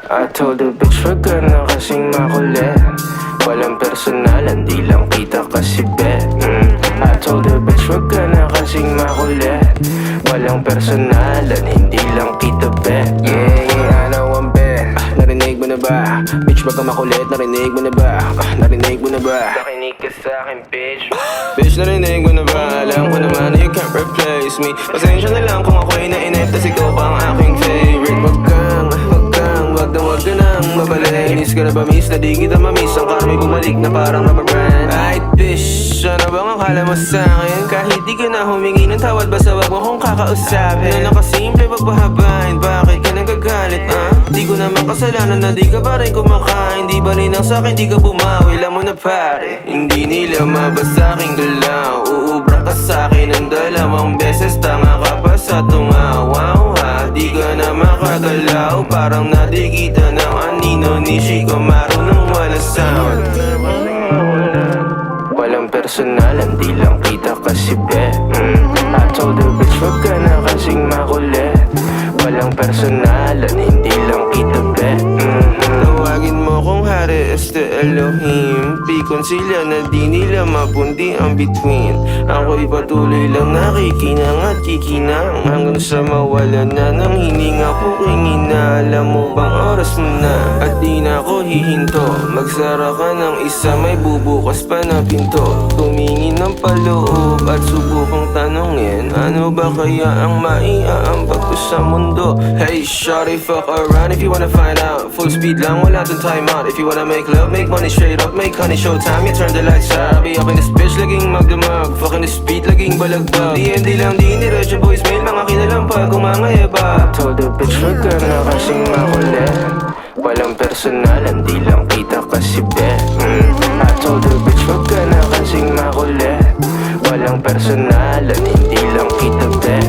I told the bitch wag ka na kasing makulit. Walang personalan, di lang kita kasi bet. I told the bitch wag ka na kasing makulit. Walang personalan, hindi lang kita bet. Yeah, I know I'm bad. Narinig mo na ba? Bitch wag ka makulit, narinig mo na ba? Narinig mo na ba? Nakinig ka sa'kin bitch. Bitch narinig mo na ba? Alam ko naman na you can't replace me. Pasensya na lang kung ako'y nainip, tas ikaw pa ang aking favorite. Wag ka nang mabalik. Inis ka na ba miss? Na di kita mamiss. Ang karma'y bumalik na parang rubber brand. Ay bitch, ano bang akala mo sa'kin? Kahit di ka na humingi ng tawad, basta wag mo kong kakausapin. Na nakasimple pagpahabain, bakit ka nagagalit? Di ko naman kasalanan na di ka pa rin kumakain. Di ba rin ang sa'kin, di ka bumawi. Alam mo na pare, hindi nila mabasa aking galaw. Uubra ka sa'kin ng 2 beses, tanga ka pa sa tungaw. Di ka na makagalaw, parang nadigita ng anino ni Chico marunong walang sound. Walang personalan, di lang kita kasi bet. I told the bitch wag ka na kasing makulit. Walang personalan, hindi lang kita bet. Tawagin mo kung hari este Elohim. Pikon sila na di nila mapundi ang between. Ako'y patuloy lang nakikinang at kikinang hanggang sa mawala na ng hininga ko kingina. Alam mo bang oras mo na at di na ako hihinto. Magsara ka ng isa, may bubukas pa na pinto. Tumingin ng paloob at subukang tanongin, ano ba kaya ang maiaambag ko sa mundo? Hey shawty, fuck around if you wanna find out. Full speed lang, wala dun time out. If you wanna make love, make money straight up, make honey showtime, you turn the lights out. Be up in this bitch, laging magdamag. Fucking this beat, laging balagbag. DMD lang, di niretso voicemail, mga kinalampag, kumangayaba. I told the bitch wag ka na kasing makulit. Walang personalan, di lang kita kasi bet. I told the bitch wag ka na kasing makulit. Walang personalan, hindi lang kita bet.